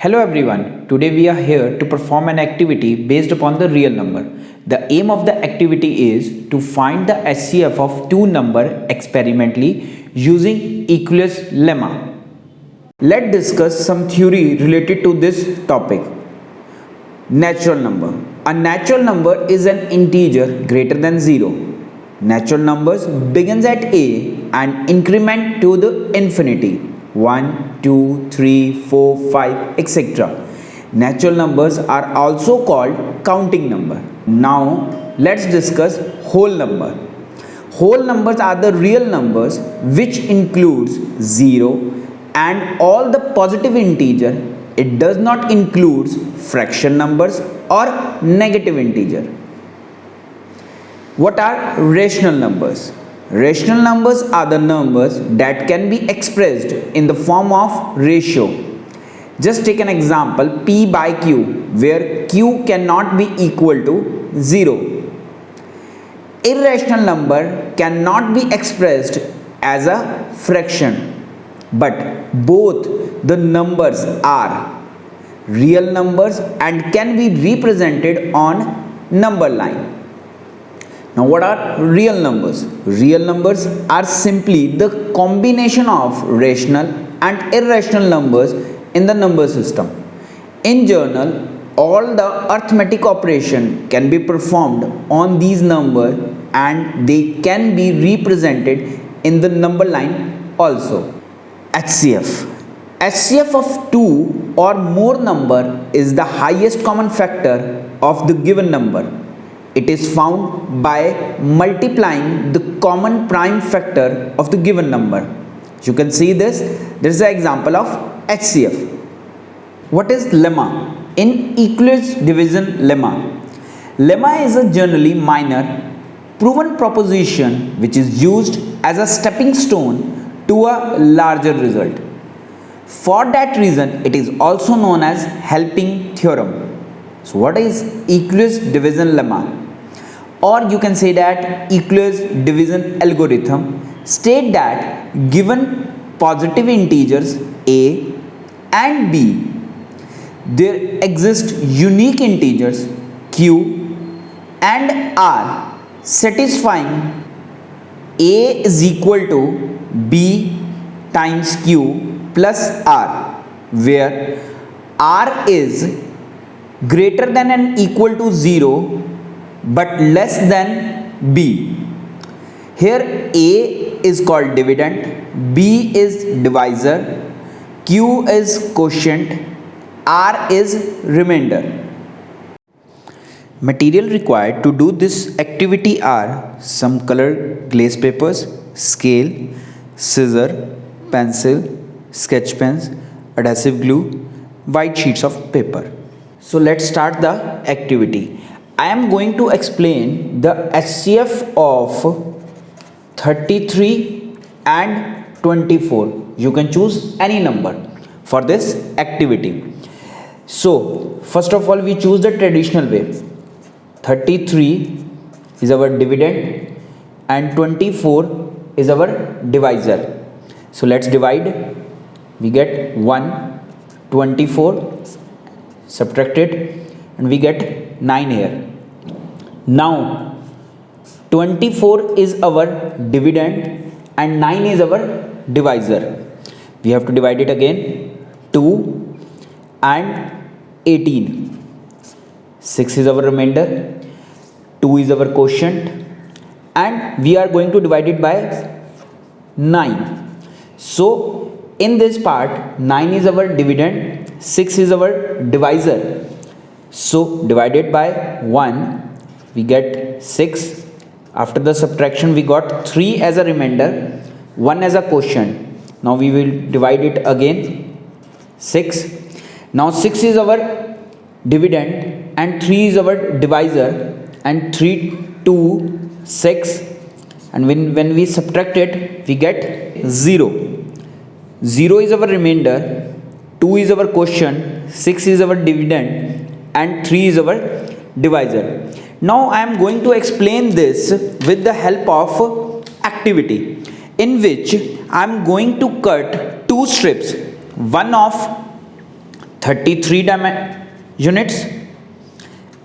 Hello everyone, today we are here to perform an activity based upon the real number. The aim of the activity is to find the HCF of two numbers experimentally using Euclid's lemma. Let's discuss some theory related to this topic. Natural number. A natural number is an integer greater than 0. Natural numbers begins at a and increment to the infinity. 1, 2, 3, 4, 5, etc. Natural numbers are also called counting number. Now let's discuss whole number. Whole numbers are the real numbers which includes 0 and all the positive integer. It does not include fraction numbers or negative integer. What are rational numbers? Rational numbers are the numbers that can be expressed in the form of ratio. Just take an example p by q, where q cannot be equal to 0. Irrational number cannot be expressed as a fraction, but both the numbers are real numbers and can be represented on number line. Now what are real numbers? Real numbers are simply the combination of rational and irrational numbers in the number system. In general, all the arithmetic operation can be performed on these numbers and they can be represented in the number line also. HCF. HCF of two or more number is the highest common factor of the given number. It is found by multiplying the common prime factor of the given number. You can see this. This is an example of HCF. What is lemma? In Euclid's division lemma. Lemma is a generally minor proven proposition which is used as a stepping stone to a larger result. For that reason, it is also known as helping theorem. So what is Euclid's division lemma? Or you can say that Euclid's division algorithm state that given positive integers a and b, there exist unique integers q and r satisfying a is equal to b times q plus r, where r is greater than and equal to 0 but less than b. Here a is called dividend, b is divisor, q is quotient, r is remainder. Material required to do this activity are some colored glaze papers, scale, scissor, pencil, sketch pens, adhesive glue, white sheets of paper. So let's start the activity. I am going to explain the HCF of 33 and 24. You can choose any number for this activity. So first of all, we choose the traditional way. 33 is our dividend and 24 is our divisor. So let's divide. We get 1, 24, subtract it, and we get 9 here. Now 24 is our dividend and 9 is our divisor. We have to divide it again. 2 and 18. 6 is our remainder. 2 is our quotient. And we are going to divide it by 9. So in this part, 9 is our dividend, 6 is our divisor. So divided by 1, we get 6. After the subtraction, we got 3 as a remainder, 1 as a quotient. Now we will divide it again. 6. Now 6 is our dividend and 3 is our divisor, and 3, 2, 6, and when we subtract it, we get 0. 0 is our remainder, 2 is our quotient, 6 is our dividend, and 3 is our divisor. Now I am going to explain this with the help of activity, in which I am going to cut two strips, one of 33 units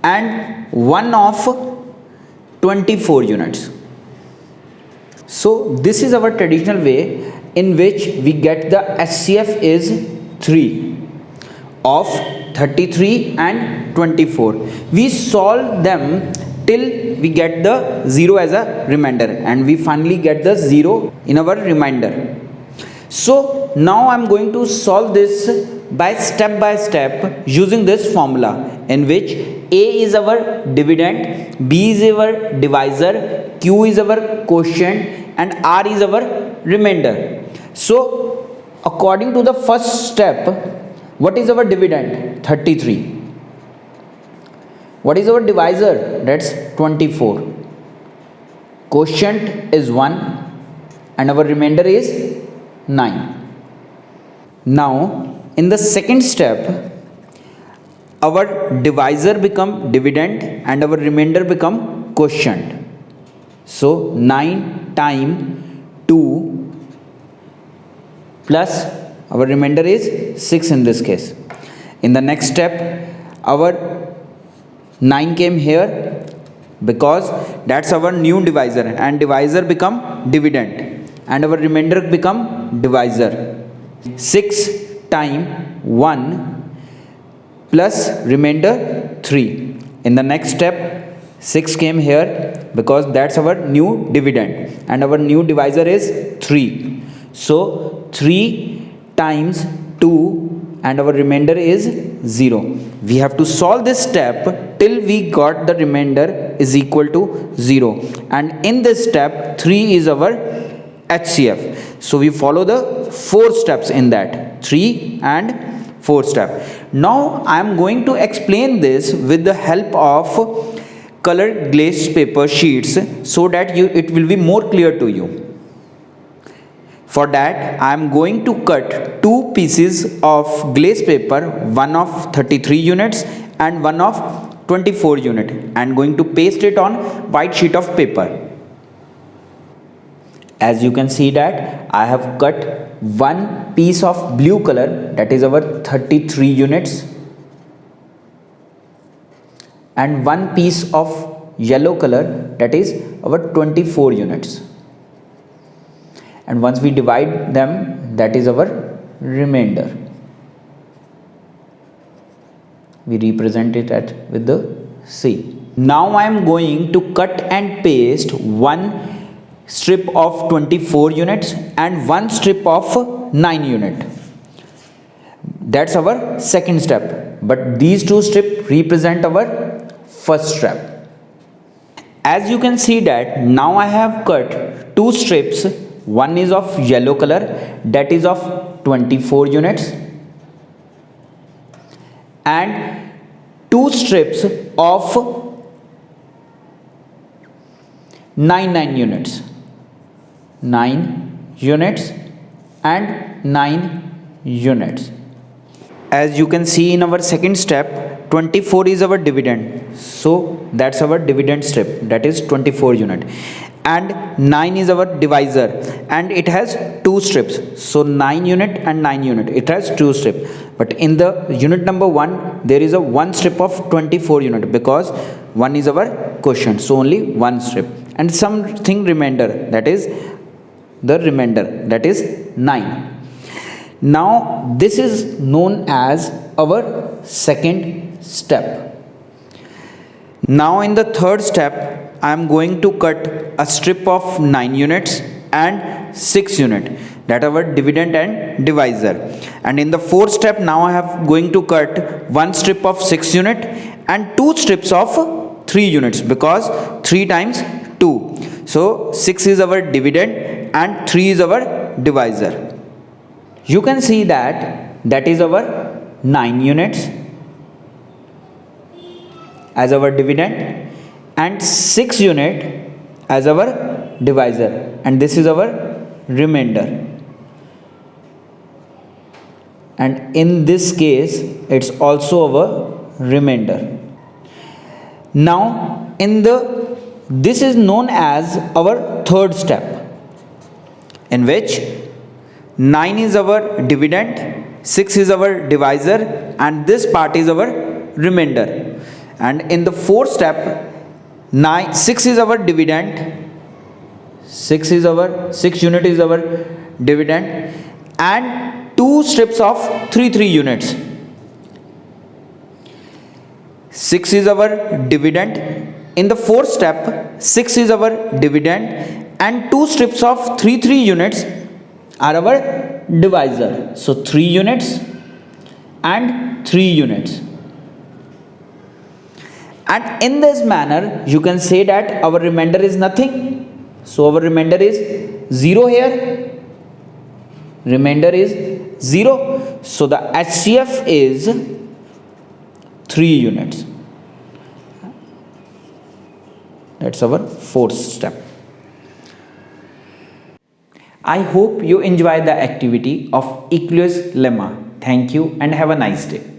and one of 24 units. So this is our traditional way in which we get the HCF is 3 of 33 and 24. We solve them till we get the 0 as a remainder, and we finally get the 0 in our remainder. So now I am going to solve this by step using this formula, in which A is our dividend, B is our divisor, Q is our quotient, and R is our remainder. So according to the first step, what is our dividend? 33. What is our divisor? That's 24. Quotient is 1 and our remainder is 9. Now in the second step, our divisor become dividend and our remainder become quotient. So 9 times 2 plus our remainder is 6 in this case. In the next step, our 9 came here because that's our new divisor, and divisor become dividend and our remainder become divisor. 6 times 1 plus remainder 3. In the next step, 6 came here because that's our new dividend and our new divisor is 3. So 3 times 2 and our remainder is 0. We have to solve this step till we got the remainder is equal to 0, and in this step 3 is our HCF. So we follow the 4 steps in that, 3 and 4 step. Now I am going to explain this with the help of colored glazed paper sheets so that it will be more clear to you. For that, I am going to cut 2 pieces of glazed paper, one of 33 units and one of 24 unit, and going to paste it on white sheet of paper. As you can see that I have cut one piece of blue color, that is our 33 units, and one piece of yellow color, that is our 24 units. And once we divide them, that is our remainder. We represent it with the C. Now I am going to cut and paste one strip of 24 units and one strip of 9 unit. That's our second step, but these 2 strips represent our first step. As you can see that now I have cut 2 strips. One is of yellow color, that is of 24 units, and 2 strips of 9 units, 9 units and 9 units. As you can see in our second step, 24 is our dividend, so that's our dividend strip, that is 24 unit, and 9 is our divisor and it has 2 strips, so 9 unit and 9 unit, it has 2 strips. But in the unit number 1 there is a 1 strip of 24 unit because 1 is our quotient, so only 1 strip, and something remainder, that is the remainder, that is 9. Now this is known as our second step. Now in the third step I am going to cut a strip of 9 units and 6 unit, that our dividend and divisor. And in the fourth step now I have going to cut one strip of 6 unit and 2 strips of 3 units because 3 times 2. So 6 is our dividend and 3 is our divisor. You can see that is our 9 units as our dividend and 6 unit as our divisor, and this is our remainder, and in this case it's also our remainder. Now this is known as our third step, in which 9 is our dividend 6 is our divisor and this part is our remainder. And in the fourth step, 6 is our dividend, 6 unit is our dividend, and 2 strips of 3 units. 6 is our dividend. In the fourth step, 6 is our dividend and 2 strips of 3 units are our divisor. So 3 units and 3 units. And in this manner, you can say that our remainder is nothing. So our remainder is 0 here. Remainder is 0. So the HCF is 3 units. That's our fourth step. I hope you enjoy the activity of Euclid's lemma. Thank you and have a nice day.